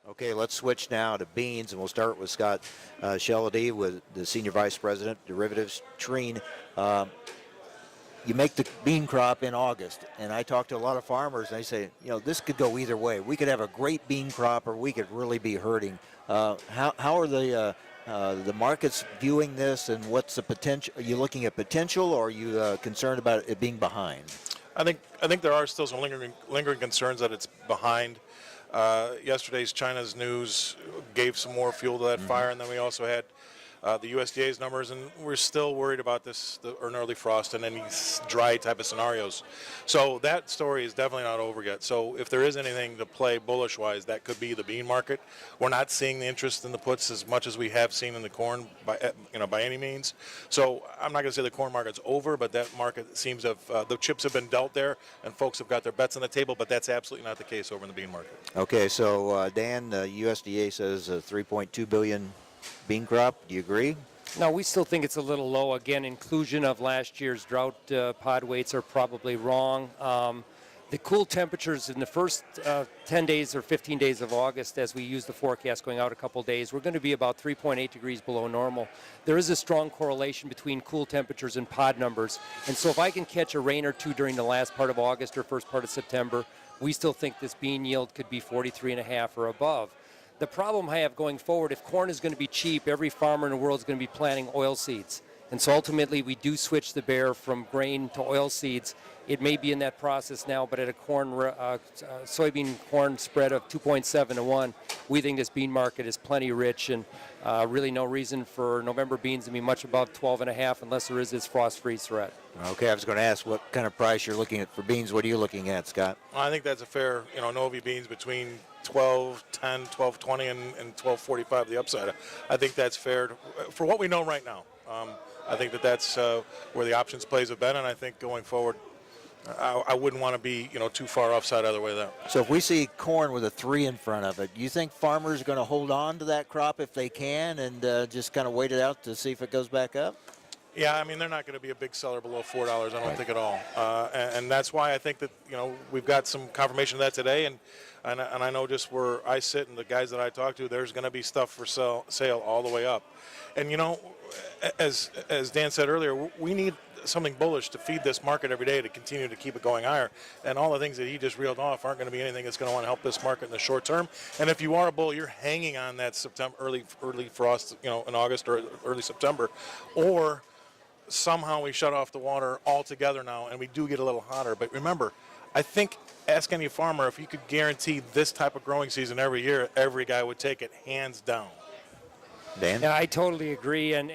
Okay, let's switch now to beans, and we'll start with Scott Shellady, with the Senior Vice President, Derivatives, Treen. You make the bean crop in August, and I talk to a lot of farmers, and they say, this could go either way. We could have a great bean crop, or we could really be hurting. How are the markets viewing this, and what's the potential? Are you looking at potential, or are you concerned about it being behind? I think there are still some lingering concerns that it's behind. Yesterday's China's news gave some more fuel to that fire, and then we also had the USDA's numbers, and we're still worried about an early frost and any dry type of scenarios. So that story is definitely not over yet. So if there is anything to play bullish-wise, that could be the bean market. We're not seeing the interest in the puts as much as we have seen in the corn by any means. So I'm not going to say the corn market's over, but that market seems to have, the chips have been dealt there, and folks have got their bets on the table, but that's absolutely not the case over in the bean market. Okay, so Dan, USDA says 3.2 billion bean crop. Do you agree? No, we still think it's a little low. Again, inclusion of last year's drought pod weights are probably wrong. The cool temperatures in the first 10 days or 15 days of August, as we use the forecast going out a couple days, we're going to be about 3.8 degrees below normal. There is a strong correlation between cool temperatures and pod numbers. And so if I can catch a rain or two during the last part of August or first part of September, we still think this bean yield could be 43.5 or above. The problem I have going forward, if corn is going to be cheap, every farmer in the world is going to be planting oil seeds. And so ultimately we do switch the bear from grain to oil seeds. It may be in that process now, but at a soybean corn spread of 2.7 to 1, we think this bean market is plenty rich, and really no reason for November beans to be much above 12.5 unless there is this frost freeze threat. Okay, I was going to ask what kind of price you're looking at for beans. What are you looking at, Scott? I think that's a fair, Novi beans between 12.10, 12.20, and 12.45 the upside. I think that's fair for what we know right now. I think that's where the options plays have been, and I think going forward, I wouldn't want to be, too far offside either way there. So if we see corn with a 3 in front of it, do you think farmers are going to hold on to that crop if they can and just kind of wait it out to see if it goes back up? Yeah, I mean, they're not going to be a big seller below $4, I don't think at all. And that's why I think that, we've got some confirmation of that today. And I know just where I sit and the guys that I talk to, there's going to be stuff for sale all the way up. And, as Dan said earlier, we need something bullish to feed this market every day to continue to keep it going higher. And all the things that he just reeled off aren't going to be anything that's going to want to help this market in the short term. And if you are a bull, you're hanging on that September early frost, in August or early September, or somehow we shut off the water altogether now and we do get a little hotter. But remember, I think ask any farmer if you could guarantee this type of growing season every year, every guy would take it hands down. Dan? Yeah, I totally agree. And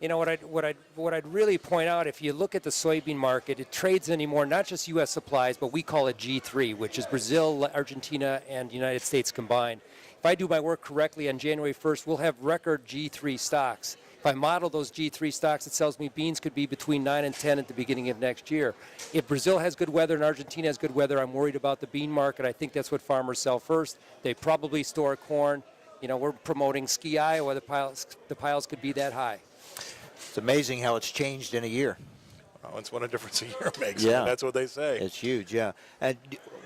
what I'd really point out, if you look at the soybean market, it trades anymore, not just U.S. supplies, but we call it G3, which is Brazil, Argentina, and United States combined. If I do my work correctly on January 1st, we'll have record G3 stocks. If I model those G3 stocks, it tells me beans could be between 9 and 10 at the beginning of next year. If Brazil has good weather and Argentina has good weather, I'm worried about the bean market. I think that's what farmers sell first. They probably store corn. We're promoting Ski Iowa. The piles could be that high. It's amazing how it's changed in a year. Well, it's what a difference a year makes. Yeah. I mean, that's what they say. It's huge, yeah. And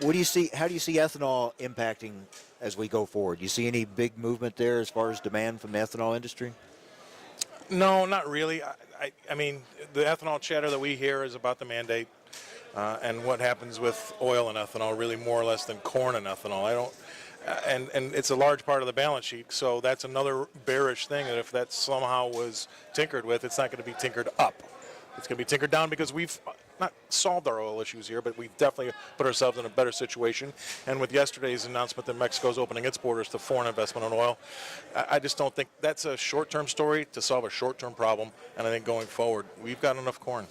what do you see? How do you see ethanol impacting as we go forward? Do you see any big movement there as far as demand from the ethanol industry? No, not really. I mean, the ethanol chatter that we hear is about the mandate and what happens with oil and ethanol, really more or less than corn and ethanol. And it's a large part of the balance sheet, so that's another bearish thing, that if that somehow was tinkered with, it's not going to be tinkered up. It's going to be tinkered down because we've not solved our oil issues here, but we've definitely put ourselves in a better situation. And with yesterday's announcement that Mexico's opening its borders to foreign investment in oil, I just don't think that's a short-term story to solve a short-term problem. And I think going forward, we've got enough corn.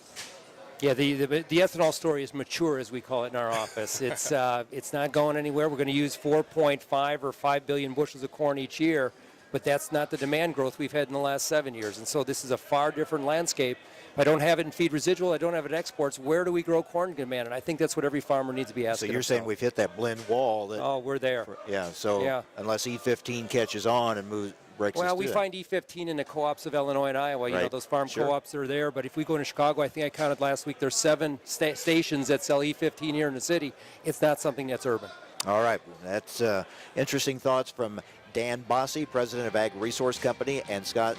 Yeah, the ethanol story is mature, as we call it in our office. It's not going anywhere. We're going to use 4.5 or 5 billion bushels of corn each year, but that's not the demand growth we've had in the last 7 years. And so this is a far different landscape. If I don't have it in feed residual, I don't have it in exports, where do we grow corn demand? And I think that's what every farmer needs to be asking. So you're saying we've hit that blend wall. We're there. Unless E15 catches on and moves, breaks us Well, to we that. find E15 in the co-ops of Illinois and Iowa. You know, those farm co-ops are there. But if we go into Chicago, I think I counted last week, there's 7 stations that sell E15 here in the city. It's not something that's urban. All right, that's interesting thoughts from Dan Bossie, president of Ag Resource Company, and Scott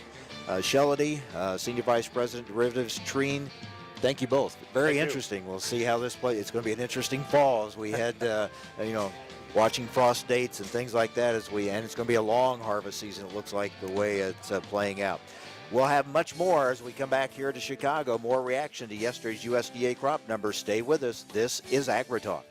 Shellady, senior vice president, derivatives, Treen. Thank you both. Very Thank you. interesting. We'll see how this plays. It's going to be an interesting fall as we head, watching frost dates and things like that and it's going to be a long harvest season. It looks like the way it's playing out. We'll have much more as we come back here to Chicago. More reaction to yesterday's USDA crop numbers. Stay with us. This is AgriTalk.